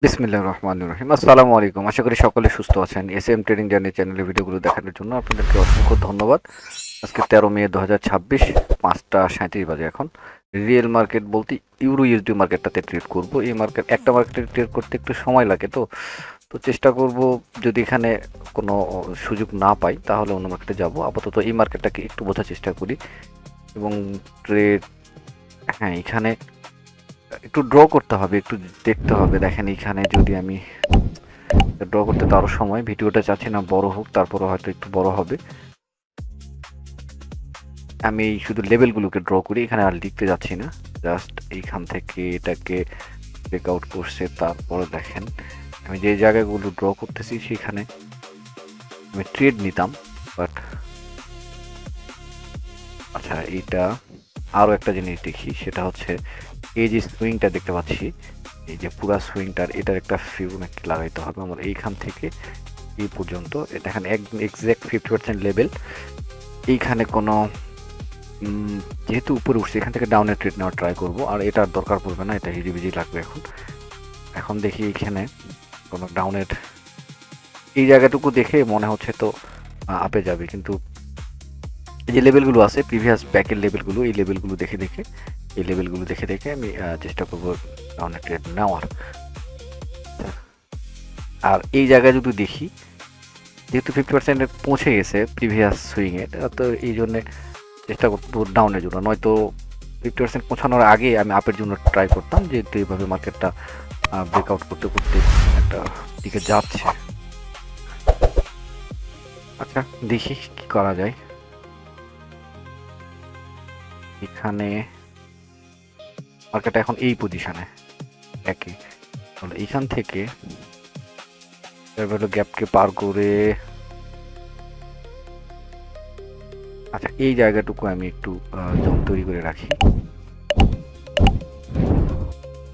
বিসমিল্লাহির রহমানির রহিম। আসসালামু আলাইকুম। আশা করি সকলে সুস্থ আছেন। এসএম ট্রেডিং জার্নি চ্যানেলের ভিডিওগুলো দেখানোর জন্য আপনাদেরকে অসংখ্য ধন্যবাদ। আজকে 13 মে 2026 5টা 37 বাজে এখন। রিয়েল মার্কেট বলতে ইউরো ইউএসডি মার্কেটটাতে ট্রেড করব। এই মার্কেট একটা মার্কেটে ট্রেড করতে একটু সময় লাগে, তো চেষ্টা করব যদি এখানে কোনো সুযোগ না পাই তাহলে অন্য মার্কেটে যাব। আপাতত এই মার্কেটটাকে একটু বোঝার চেষ্টা করি এবং ট্রেড, হ্যাঁ, এখানে একটু ড্র করতে হবে, একটু দেখতে হবে। দেখেন এখানে যদি আমি ড্র করতে তো আরও সময়, ভিডিওটা চাচ্ছি না বড় হোক, তারপরে হয়তো একটু বড় হবে। আমি শুধু লেভেলগুলোকে ড্র করি, এখানে আর লিখতে যাচ্ছি না। জাস্ট এইখান থেকে এটাকে ব্রেকআউট করছে, তারপরে দেখেন আমি যে জায়গাগুলো ড্র করতেছি সেখানে আমি ট্রেড নিতাম, বাট আচ্ছা এইটা আরও একটা জিনিস দেখি, সেটা হচ্ছে এই যে সুইংটা দেখতে পাচ্ছি, এই যে পুরা সুইংটার এটার একটা ফিবোনাচি লাগাইতে হবে আমার এইখান থেকে এই পর্যন্ত। দেখেন এক্স্যাক্ট 50% লেভেল। এইখানে কোনো যেহেতু উপরে উঠছে, এখান থেকে ডাউনের ট্রেড নেওয়ার ট্রাই করব, আর এটার দরকার পড়বে না, এটা হিজিবিজি লাগবে এখন দেখি এখানে কোনো ডাউনের এই জায়গাটুকু দেখে মনে হচ্ছে তো আপে যাবে, কিন্তু এই যে লেভেলগুলো আছে প্রিভিয়াস ব্যাকের লেভেলগুলো, এই লেভেলগুলো দেখে আমি চেষ্টা করবো ডাউনের ট্রেড নেওয়ার। আর এই জায়গায় যদি দেখি, যেহেতু 50% পৌঁছে গেছে প্রিভিয়াস সুইংয়ে, তো এই জন্যে চেষ্টা করবো ডাউনের জন্য, নয়তো 50% পৌঁছানোর আগে আমি আপের জন্য ট্রাই করতাম, যেহেতু এইভাবে মার্কেটটা ব্রেকআউট করতে করতে একটা দিকে যাচ্ছে। আচ্ছা দেখি কি করা যায়। এখানে মার্কেট এখন এই পজিশনে একই, তাহলে এইখান থেকে গ্যাপকে পার করে, আচ্ছা এই জায়গাটুকু আমি একটু জোন তৈরি করে রাখি।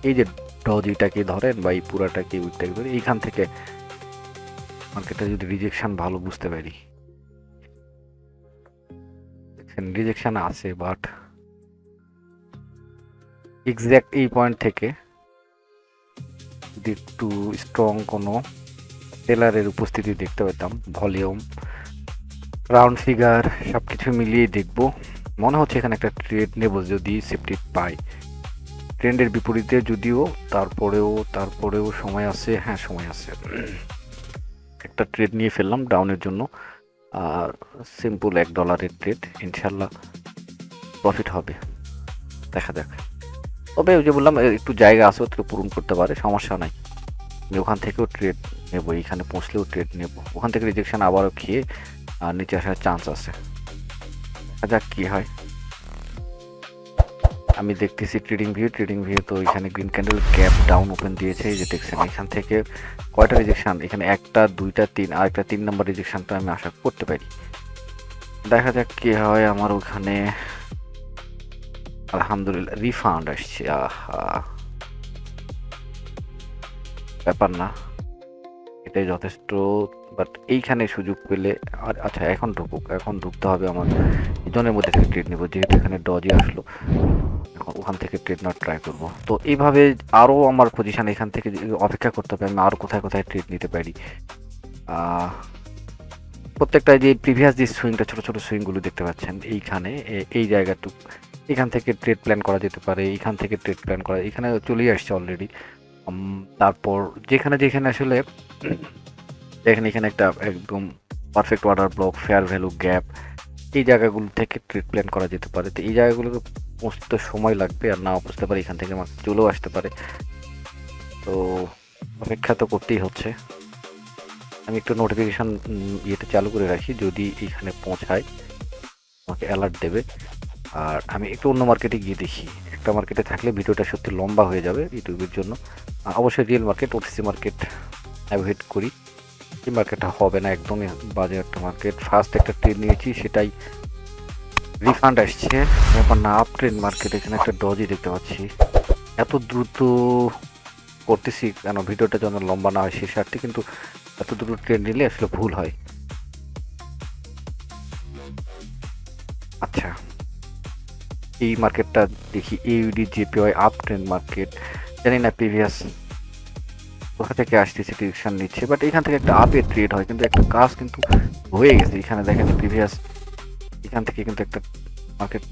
এই যে ডজিটাকে ধরেন বা এই পুরাটাকে উইকটাকে ধরে এইখান থেকে মার্কেটটা যদি রিজেকশন ভালো বুঝতে পারি, রিজেকশন আছে, বাট এক্স্যাক্ট এই পয়েন্ট থেকে যদি একটু স্ট্রং কোনো সেলারের উপস্থিতি দেখতে পেতাম, ভলিউম, রাউন্ড ফিগার সব কিছু মিলিয়ে দেখবো, মনে হচ্ছে এখানে একটা ট্রেড নেব যদি সেফটি পাই। ট্রেন্ডের বিপরীতে যদিও, তারপরেও সময় আছে, হ্যাঁ সময় আছে। একটা ট্রেড নিয়ে ফেললাম ডাউনের জন্য, আর সিম্পল $1 ট্রেড, ইনশাল্লাহ প্রফিট হবে, দেখা যাক। তবে ওই যে বললাম একটু জায়গা আছে, ওটা পূরণ করতে পারে, সমস্যা নাই। আমি ওখান থেকেও ট্রেড নেবো, এইখানে পৌঁছলেও ট্রেড নেব, ওখান থেকে রিজেকশন আবারও খেয়ে আর নিচে আসার চান্স আছে, দেখা যাক কি হয়। আমি দেখতেছি ট্রেডিং ভিউ তো এখানে green candle gap down open দিয়েছে, এই যে দেখছেন এখান থেকে কয়টা রিজেকশন, এখানে 1টা 2টা 3, আর একটা 3 নম্বর রিজেকশনটা আমি আশা করতে পারি। দেখা যাক কি হয়। আমার ওখানে আলহামদুলিল্লাহ রিফান্ড আসছে, আহা ব্যাপার না, এটাই যথেষ্ট। বাট এইখানে সুযোগ পেলে, আর আচ্ছা এখন ঢুকতে হবে আমার, জনের মধ্যে থেকে ট্রেড নেবো, যেহেতু এখানে ডজি আসলো, এখন ওখান থেকে ট্রেড নেওয়ার ট্রাই করব। তো এইভাবে আরও আমার পজিশন এখান থেকে অপেক্ষা করতে হবে, আমি আরও কোথায় কোথায় ট্রেড নিতে পারি। প্রত্যেকটা যে প্রিভিয়াস যে সুইংটা, ছোটো ছোটো সুইংগুলো দেখতে পাচ্ছেন এইখানে, এই জায়গাটুকু এখান থেকে ট্রেড প্ল্যান করা যেতে পারে, এইখান থেকে ট্রেড প্ল্যান করা, এখানে চলেই আসছে অলরেডি। তারপর যেখানে যেখানে আসলে দেখেন এখানে একটা একদম perfect order block, fair value gap, এই জায়গাগুলো থেকে ট্রেড প্ল্যান করা যেতে পারে। তো এই জায়গাগুলোকে পৌঁছতে সময় লাগবে, আর নাও বুঝতে পারে এখান থেকে আমার চলেও আসতে পারে, তো অপেক্ষা তো করতেই হচ্ছে। আমি একটু নোটিফিকেশান ইয়েতে চালু করে রাখি, যদি এখানে পৌঁছায় আমাকে অ্যালার্ট দেবে। আর আমি একটু অন্য মার্কেটে গিয়ে দেখি, একটা মার্কেটে থাকলে ভিডিওটা সত্যি লম্বা হয়ে যাবে ইউটিউবের জন্য। অবশ্যই real market, OTC market avoid করি, এই মার্কেটটা হবে না, একদমই বাজে একটা মার্কেট। ফার্স্ট একটা ট্রেড নিয়েছি, সেটাই রিফান্ড আসছে, ব্যাপার না। আপ ট্রেন্ড মার্কেট, এখানে একটা ডজি দেখতে পাচ্ছি, এত দ্রুত করতেছি কেন ভিডিওটা যেন লম্বা না হয় শেষার্থে, কিন্তু এত দ্রুত ট্রেড নিলে আসলে ভুল হয়। আচ্ছা এই মার্কেটটা দেখি, AUD JPY up trend market, জানি না প্রিভিয়াস কোথা থেকে আসতেছে ডিরেকশন নিচ্ছে, বাট এখান থেকে একটা আপে ট্রেড হয়, কিন্তু একটা কাজ কিন্তু হয়ে গেছে। এখানে দেখেন প্রিভিয়াস এখান থেকে কিন্তু একটা মার্কেট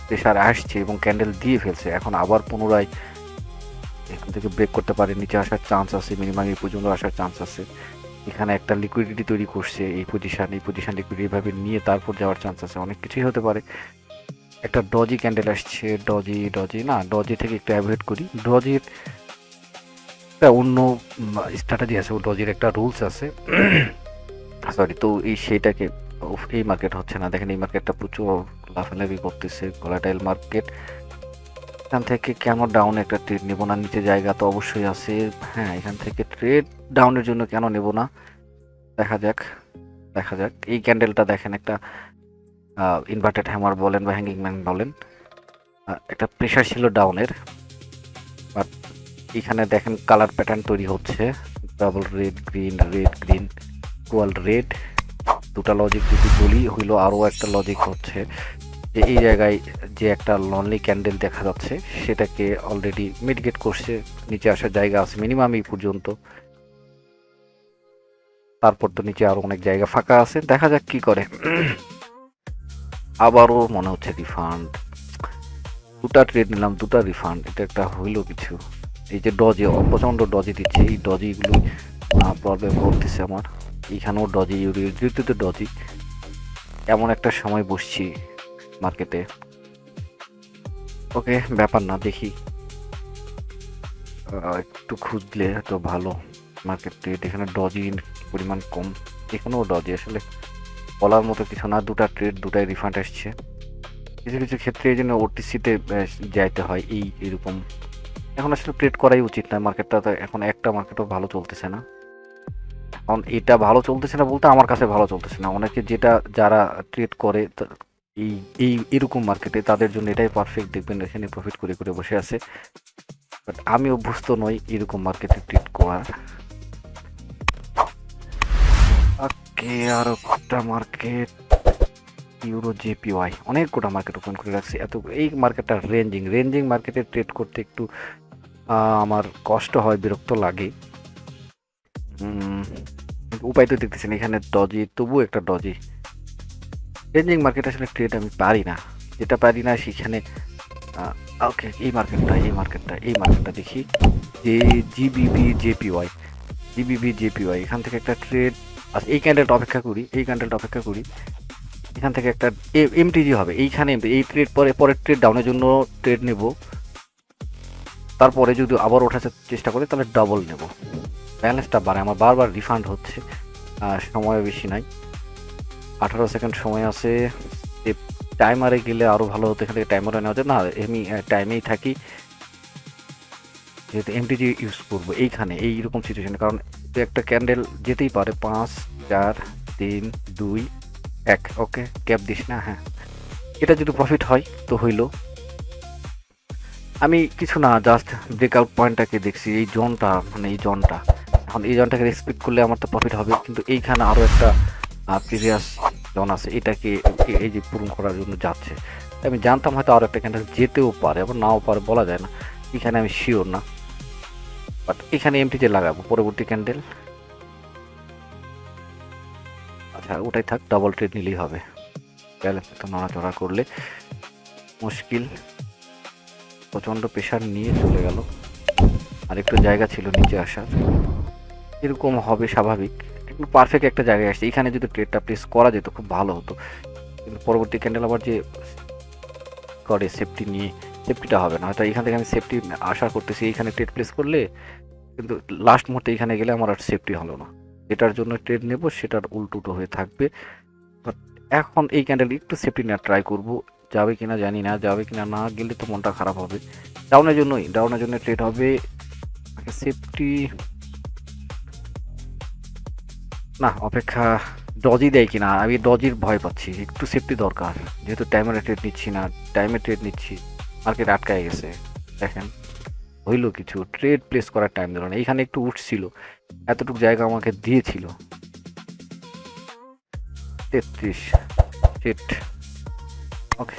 প্রেশার আসছে এবং ক্যান্ডেল দিয়ে ফেলছে। এখন আবার পুনরায় এখান থেকে ব্রেক করতে পারে, নিচে আসার চান্স আছে, মিনিমাম এই পর্যন্ত আসার চান্স আছে। এখানে একটা লিকুইডিটি তৈরি করছে, এই পজিশন লিকুইডিটি ভাবে নিয়ে তারপর যাওয়ার চান্স আছে, অনেক কিছুই হতে পারে। একটা ডজি ক্যান্ডেল আসছে, ডজি থেকে একটু অ্যাভয়েড করি। ডজির একটা অন্য স্ট্র্যাটেজি আছে, ডজির একটা রুলস আছে সরি। তো সেইটাকে এই মার্কেট হচ্ছে না, দেখেন এই মার্কেটটা প্রচুর লাফালাফি করতেছে, ভোলাটাইল মার্কেট। এখান থেকে কেন ডাউন একটা ট্রেড নেব না, নিচে জায়গা তো অবশ্যই আছে। হ্যাঁ, এখান থেকে ট্রেড ডাউনের জন্য কেন নেব না, দেখা যাক। এই ক্যান্ডেলটা দেখেন, একটা ইনভার্টেড হ্যামার বলেন বা হ্যাঙ্গিং ম্যান বলেন, একটা প্রেশার ছিল ডাউনের, বাট এখানে দেখেন কালার প্যাটার্ন তৈরি হচ্ছে, double red green equal red. দুটা লজিক যদি বলি হইলো, আরও একটা লজিক হচ্ছে যে এই জায়গায় যে একটা লনলি ক্যান্ডেল দেখা যাচ্ছে সেটাকে অলরেডি মিটিগেট করছে, নিচে আসার জায়গা আছে মিনিমাম এই পর্যন্ত, তারপর তো নিচে আরো অনেক জায়গা ফাঁকা আছে, দেখা যাক কি করে। আবারও মনে হচ্ছে রিফান্ড, দুটা ট্রেড নিলাম, দুটা রিফান্ড, এটা একটা হইলো কিছু। এই যে ডজে প্রচণ্ড ডজি দিচ্ছে, এই ডজিগুলো প্রবলেম করতেছে আমার। এইখানেও ডজি, ইউরিতে ডজি। এমন একটা সময় বসছি মার্কেটে, ওকে ব্যাপার না, দেখি একটু খুঁজলে তো ভালো মার্কেট ট্রেড। এখানে ডজি পরিমাণ কম, এখানেও ডজি, আসলে বলার মতো কিছু না। দুটা ট্রেড, দুটাই রিফান্ড আসছে। কিছু কিছু ক্ষেত্রে এই জন্য ওটিসিতে যাইতে হয়, এরকম। এখন আসলে ট্রেড করাই উচিত না, মার্কেটটা তো এখন একটা মার্কেটও ভালো চলতেছে না। এখন এটা ভালো চলতেছে না বলতে আমার কাছে ভালো চলতেছে না, অনেকে যারা ট্রেড করে এই এই এরকম মার্কেটে তাদের জন্য এটাই পারফেক্ট, দেখবেন এখানে প্রফিট করে করে বসে আছে। বাট আমি অভ্যস্ত নই এরকম মার্কেটে ট্রেড করার। ওকে, আর একটা মার্কেট ইউরো জেপিওয়াই, অনেক গোটা মার্কেট ওপেন করে রাখছি। এই মার্কেটটা রেঞ্জিং মার্কেটে ট্রেড করতে একটু আমার কষ্ট হয়, বিরক্ত লাগে। উপায় তো দেখতেছেন, এখানে ডজি, তবু একটা ডজি। রেঞ্জিং মার্কেট আসলে ট্রেড আমি পারি না, যেটা পারি না সেখানে। ওকে, এই মার্কেটটা দেখি, যে জিবিবি জেপিওয়াই, এখান থেকে একটা ট্রেড। আচ্ছা, এই ক্যান্ডেলটা অপেক্ষা করি। এখান থেকে একটা এমটিজি হবে, এইখানে এই ট্রেড পরের ট্রেড ডাউনের জন্য ট্রেড নেব, তারপরে যদি আবার ওঠার চেষ্টা করে তাহলে ডাবল নেব, ব্যালেন্সটা বাড়ে। আমার বারবার রিফান্ড হচ্ছে, সময় বেশি নাই, 18 সেকেন্ড সময় আছে। টাইমারে গেলে আরও ভালো হতো, এখান থেকে টাইমারে নেওয়া যায় না, আমি টাইমেই থাকি, যেহেতু এমটিজি ইউজ করবো এইখানে এইরকম সিচুয়েশনে। কারণ একটা ক্যান্ডেল যেতেই পারে 5 4 3 2 1। ওকে, গ্যাপ দিস না। হ্যাঁ, এটা যদি প্রফিট হয় তো হইলো, আমি কিছু না, জাস্ট ব্রেকআউট পয়েন্টটাকে দেখছি, এই জোনটা, এখন এই জোনটাকে রেসপেক্ট করলে আমার তো প্রফিট হবে। কিন্তু এইখানে আরও একটা প্রিভিয়াস জোন আছে, এটাকে এই যে পূরণ করার জন্য যাচ্ছে। আমি জানতাম হয়তো আরও একটা ক্যান্ডেল যেতেও পারে, আবার নাও পারে, বলা যায় না, এখানে আমি শিওর না। বাট এখানে এমটিতে লাগাবো পরবর্তী ক্যান্ডেল। আচ্ছা, ওটাই থাক, ডাবল ট্রেড নিলেই হবে, ব্যালেন্স তো নড়াচড়া করলে মুশকিল। প্রচণ্ড প্রেশার নিয়ে চলে গেল, আর একটু জায়গা ছিল নিচে আসার, এরকম হবে স্বাভাবিক। একটু পারফেক্ট একটা জায়গায় আসছে, এখানে যদি ট্রেডটা প্লেস করা যেত খুব ভালো হতো। কিন্তু পরবর্তী ক্যান্ডেল আবার যে করে সেফটি নিয়ে, সেফটিটা হবে না। হয়তো এখান থেকে আমি সেফটি আশা করতেছি, এইখানে ট্রেড প্লেস করলে, কিন্তু লাস্ট মুহূর্তে এখানে গেলে আমার আর সেফটি হলো না, যেটার জন্য ট্রেড নেব সেটার উল্টো হয়ে থাকবে। বাট এখন এই ক্যান্ডেল একটু সেফটি নেওয়ার ট্রাই করব, যাবে কিনা জানি না, যাবে কিনা, না গেলে তো মনটা খারাপ হবে। ডাউনের জন্য ট্রেড হবে, সেফটি না, অপেক্ষা, ডজি দেয় কিনা, আমি ডজির ভয় পাচ্ছি, একটু সেফটি দরকার, যেহেতু টাইমের ট্রেড নিচ্ছি না, মার্কেট আটকায় গেছে। দেখেন হইলো কিছু, ট্রেড প্লেস করার টাইম দিল না, এইখানে একটু উঠছিল, এতটুকু জায়গা আমাকে দিয়েছিল। 33 সেট। ওকে,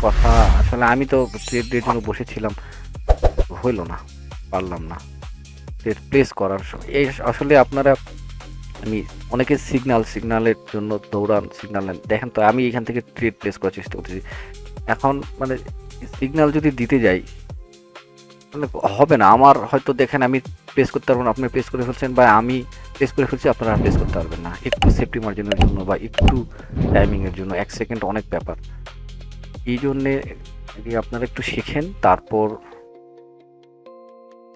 কথা আসলে আমি তো ট্রেডের জন্য বসেছিলাম, হইলো না, পারলাম না। ট্রেড প্লেস করার এই আসলে আপনারা আমি অনেকে সিগন্যালের জন্য দৌড়ান, সিগন্যাল নেন। দেখেন তো আমি এখান থেকে ট্রেড প্লেস করার চেষ্টা করতেছি। এখন মানে সিগন্যাল যদি দিতে যাই মানে হবে না। আমার হয়তো দেখেন আমি প্লেস করতে পারবো না, আপনি প্লেস করে ফেলছেন, বা আমি প্লেস করে ফেলছি, আপনারা প্লেস করতে পারবেন না। একটু সেফটি মার্জিনের জন্য বা একটু টাইমিংয়ের জন্য 1 সেকেন্ড অনেক ব্যাপার। এই জন্যে আপনারা একটু শিখেন তারপর।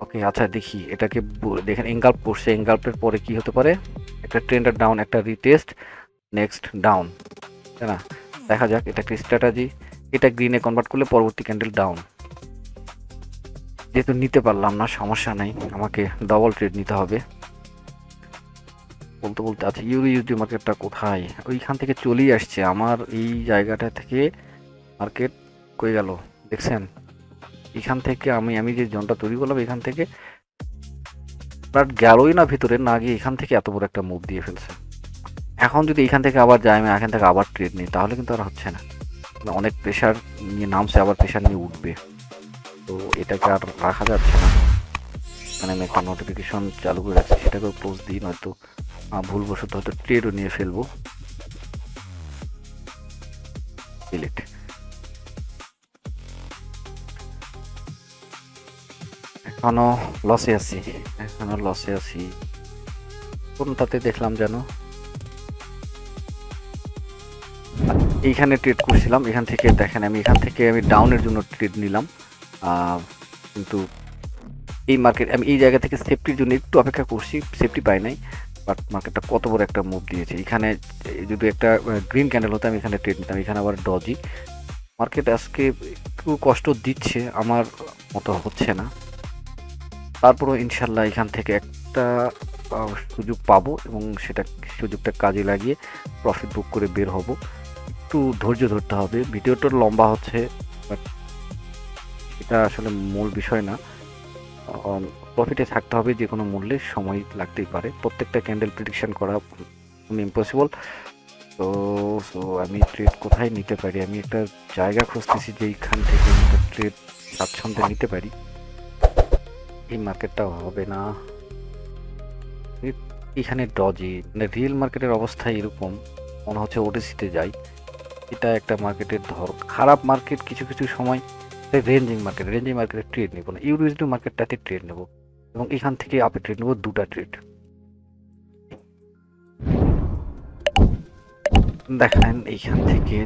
ওকে, আচ্ছা দেখি এটাকে দেখেন এনগাল্প করছে, এনগাল্পের পরে কি হতে পারে, একটা ট্রেন্ডার ডাউন, একটা রিটেস্ট, নেক্সট ডাউন, তাই না? দেখা যাক এটা একটা স্ট্র্যাটাজি। এটা গ্রিনে কনভার্ট করলে পরবর্তী ক্যান্ডেল ডাউন, যেহেতু নিতে পারলাম না সমস্যা নেই, আমাকে ডবল ট্রেড নিতে হবে। বলতে বলতে আচ্ছা ইউএসডি মার্কেটটা কোথায়, ওইখান থেকে চলেই আসছে আমার এই জায়গাটা থেকে মার্কেট কই গেল দেখছেন? এখান থেকে আমি যে জোনটা তৈরি করলাম এখান থেকে বাট গেলই না ভিতরে, না গিয়ে এখান থেকে এত বড় একটা মুভ দিয়ে ফেলছে। এখন যদি এখান থেকে আবার যাই, আমি এখান থেকে আবার ট্রেড নিই, তাহলে কিন্তু আর হচ্ছে না। অনেক প্রেশার নিয়ে নামছে, আবার প্রেশার নিয়ে উঠবে, তো এটাকে আর রাখা যাচ্ছে না। মানে আমি একটা নোটিফিকেশন চালু করে রাখছি, সেটাকেও ক্লোজ দিই, নয়তো ভুলবশত হয়তো ট্রেডও নিয়ে ফেলবো। ডিলিট। এখনো লসে আছি, এখনো লসে আছি। কোনটাতে দেখলাম যেন এইখানে ট্রেড করছিলাম, এখান থেকে দেখেন আমি এখান থেকে আমি ডাউনের জন্য ট্রেড নিলাম, কিন্তু এই মার্কেট আমি এই জায়গা থেকে সেফটির জন্য একটু অপেক্ষা করছি, সেফটি পাই নাই। বাট মার্কেটটা কত বড় একটা মুভ দিয়েছে। এখানে যদি একটা গ্রিন ক্যান্ডেল হতো আমি এখানে ট্রেড নিতাম, এখানে আবার ডজি। মার্কেট আজকে একটু কষ্ট দিচ্ছে, আমার মতো হচ্ছে না। তারপরও ইনশাল্লাহ এখান থেকে একটা সুযোগ পাবো এবং সেটা সুযোগটা কাজে লাগিয়ে প্রফিট বুক করে বের হব। একটু ধৈর্য ধরতে হবে, ভিডিওটা লম্বা হচ্ছে বাট এটা আসলে মূল বিষয় না। প্রফিটে থাকতে হবে যে কোনো মূল্যে, সময় লাগতেই পারে। প্রত্যেকটা ক্যান্ডেল প্রেডিকশন করা ইম্পসিবল। তো সো আমি ট্রেড কোথায় নিতে পারি, আমি একটা জায়গা খুঁজতেছি যেইখান থেকে একটা ট্রেড স্বাচ্ছন্দ্যে নিতে পারি। এই মার্কেটটা হবে না, এখানে ডজি, মানে রিয়েল মার্কেটের অবস্থা এরকম মনে হচ্ছে ওটিসিতে যাই। এটা একটা মার্কেটের ধর খারাপ মার্কেট, কিছু কিছু সময় রেঞ্জিং মার্কেটে ট্রেড নেবো না, ইউএসডি মার্কেটটাতে ট্রেড নেবো এবং এখান থেকে আপে ট্রেড নেবো, দুটা ট্রেড। দেখেন এইখান থেকে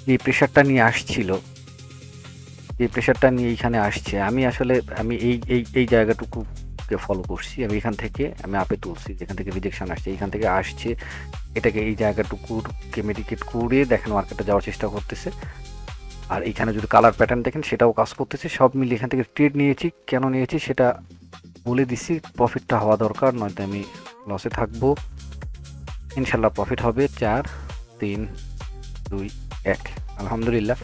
যে প্রেশারটা নিয়ে আসছিল, যে প্রেশারটা নিয়ে এইখানে আসছে, আমি আসলে আমি এই জায়গাটুকুকে ফলো করছি। আমি এখান থেকে আমি আপে তুলছি, যেখান থেকে রিজেকশন আসছে এইখান থেকে আসছে, এটাকে এই জায়গাটুকুকে মেডিকেট করে দেখেন মার্কেটে যাওয়ার চেষ্টা করতেছে। আর এইখানে যদি কালার প্যাটার্ন দেখেন সেটাও কাজ করতেছে, সব মিলে এখান থেকে ট্রেড নিয়েছি। কেন নিয়েছি সেটা বলে দিছি, প্রফিটটা হওয়া দরকার, নয়তো আমি লসে থাকবো। ইনশাল্লাহ প্রফিট হবে। 4 3 2 1 আলহামদুলিল্লাহ।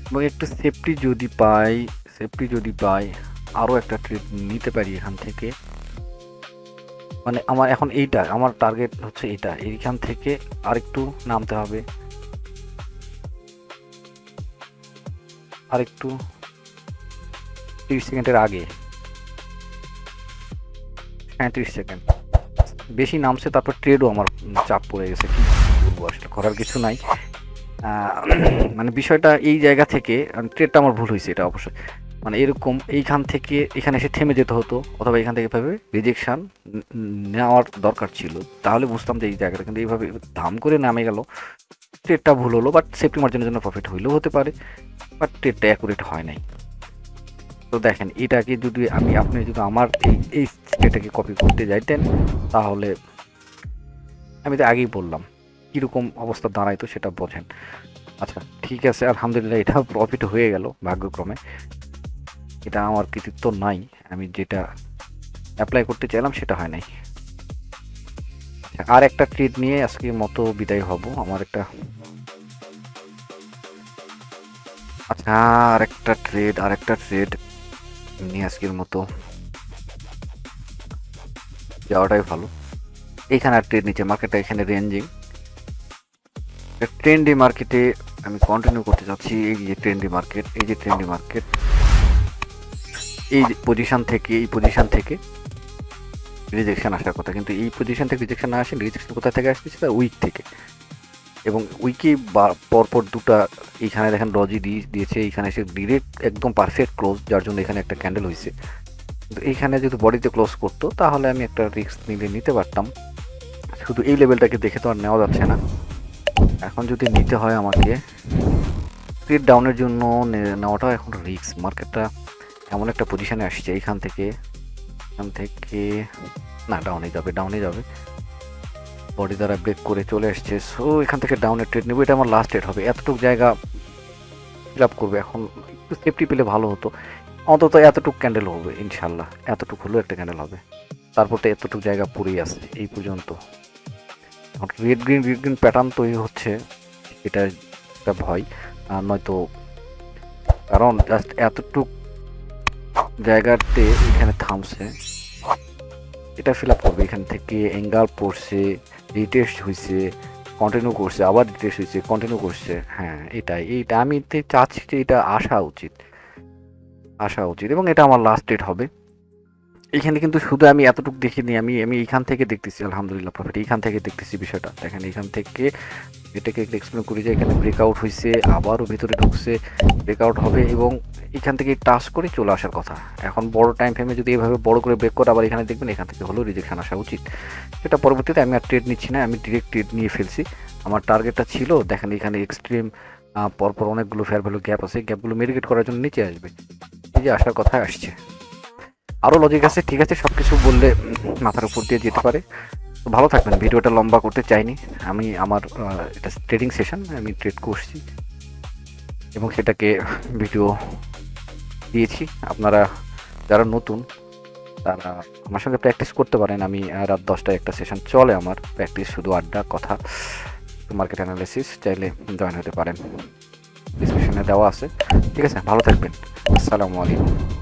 এবং একটু সেফটি যদি পাই আরও একটা ট্রেড নিতে পারি এখান থেকে। মানে আমার এখন এইটা আমার টার্গেট হচ্ছে, এটা এইখান থেকে আরেকটু নামতে হবে, আরেকটু 30 সেকেন্ডের আগে, 37 সেকেন্ড বেশি নামছে, তারপর ট্রেডও আমার চাপ পড়ে গেছে। কি বলবো, আসলে করার কিছু নাই। মানে বিষয়টা এই জায়গা থেকে ট্রেডটা আমার ভুল হয়েছে, এটা অবশ্যই। মানে এরকম এইখান থেকে এখানে এসে থেমে যেতে হতো, অথবা এখান থেকে এভাবে রিজেকশান নেওয়ার দরকার ছিল, তাহলে বুঝতাম যে এই জায়গাটা। কিন্তু এইভাবে দাম করে নামে গেল, ট্রেডটা ভুল হলো। বাট সেফটি মার্জিনের জন্য প্রফিট হইলেও হতে পারে, বাট ট্রেডটা অ্যাকুরেট হয় নাই। তো দেখেন এটাকে যদি আপনি যদি আমার এই স্টেটাকে কপি করতে যাইতেন, তাহলে আমি তো আগেই বললাম কীরকম অবস্থা দাঁড়াইতো সেটা বোঝেন। আচ্ছা ঠিক আছে, আলহামদুলিল্লাহ এটা প্রফিট হয়ে গেল ভাগ্যক্রমে। এটা আমার কৃতিত্ব নাই, আমি যেটা অ্যাপ্লাই করতে চাইলাম সেটা হয় নাই। আচ্ছা, আর একটা ট্রেড নিয়ে আজকের মতো বিদায় হব। আমার একটা আচ্ছা আর একটা ট্রেড নিয়ে আজকের মতো যাওয়াটাই ভালো। এইখানে আর ট্রেড নিচ্ছে, মার্কেটটা এখানে রেঞ্জিং। ট্রেন্ডি মার্কেটে আমি কন্টিনিউ করতে চাচ্ছি। এই যে ট্রেন্ডি মার্কেট এই পজিশন থেকে রিজেকশন আসার কথা, কিন্তু এই পজিশন থেকে রিজেকশন না আসে। রিজেকশন কোথা থেকে আসতেছে? উইক থেকে। এবং উইকে পরপর দুটা এইখানে দেখেন ডজি দিয়েছে, এইখানে এসে ডিরেক্ট একদম পারফেক্ট ক্লোজ, যার জন্য এখানে একটা ক্যান্ডেল হয়েছে। কিন্তু এইখানে যদি বডিতে ক্লোজ করতো তাহলে আমি একটা রিস্ক নিতে পারতাম। শুধু এই লেভেলটাকে দেখে তো আর নেওয়া যাচ্ছে না। এখন যদি নিতে হয় আমাকে ট্রেড ডাউনের জন্য নেওয়াটাও এখন রিস্ক। মার্কেটটা এমন একটা পজিশনে আসছে, এখান থেকে না ডাউনে যাবে, বডি দ্বারা ব্রেক করে চলে আসছে। সো এখান থেকে ডাউনের ট্রেড নেবো, এটা আমার লাস্ট ট্রেড হবে। এতটুকু জায়গা ফিল আপ করবে, এখন একটু সেফটি পেলে ভালো হতো। অন্তত এতটুকু ক্যান্ডেল হবে ইনশাল্লাহ, এতটুকু হলেও একটা ক্যান্ডেল হবে। তারপর তো এতটুকু জায়গা পড়েই আসছে এই পর্যন্ত। রেড গ্রিন প্যাটার্ন তৈরি হচ্ছে, এটা একটা ভয়। আর নয়তো কারণ জাস্ট এতটুকু জায়গাতে এখানে থামছে, এটা ফিল আপ করবে। এখান থেকে অ্যাঙ্গেল পড়ছে, রিটেস্ট হয়েছে, কন্টিনিউ করছে, আবার রিটেস্ট হয়েছে, কন্টিনিউ করছে। হ্যাঁ এইটা আমি চাচ্ছি যে এটা আসা উচিত এবং এটা আমার লাস্ট ডেট হবে। এখানে কিন্তু শুধু আমি এতটুকু দেখিনি, আমি এইখান থেকে দেখতেছি আলহামদুলিল্লাহ প্রফিট, এইখান থেকে দেখতেছি বিষয়টা। দেখেন এখান থেকে এটাকে একটু এক্সপ্লেন করি যে এখানে ব্রেকআউট হয়েছে, আবারও ভিতরে ঢুকছে, ব্রেকআউট হবে এবং এখান থেকে টাচ করে চলে আসার কথা। এখন বড় টাইম ফ্রেমে যদি এভাবে বড় করে ব্রেক করে আবার এখানে দেখবেন এখান থেকে হলেও রিজেকশন আসা উচিত। সেটা পরবর্তীতে আমি আর ট্রেড নিচ্ছি না, আমি ডিরেক্ট ট্রেড নিয়ে ফেলছি। আমার টার্গেটটা ছিল, দেখেন এখানে এক্সট্রিম পরপর অনেকগুলো ফেয়ার ভ্যালু গ্যাপ আছে, গ্যাপগুলো মিটিগেট করার জন্য নিচে আসবে, এই যে আসার কথা আসছে। আরও লজিক আছে, ঠিক আছে, সব কিছু বললে মাথার উপর দিয়ে যেতে পারে। তো ভালো থাকবেন, ভিডিওটা লম্বা করতে চাইনি। আমি আমার এটা ট্রেডিং সেশন, আমি ট্রেড করছি এবং সেটাকে ভিডিও দিয়েছি। আপনারা যারা নতুন তারা আমার সঙ্গে প্র্যাকটিস করতে পারেন। আমি রাত 10টায় একটা সেশন চলে আমার, প্র্যাকটিস শুধু আড্ডা কথা, মার্কেট অ্যানালিসিস, চাইলে জয়েন হতে পারেন, ডিসক্রিপশনে দেওয়া আছে। ঠিক আছে, ভালো থাকবেন, আসসালামু আলাইকুম।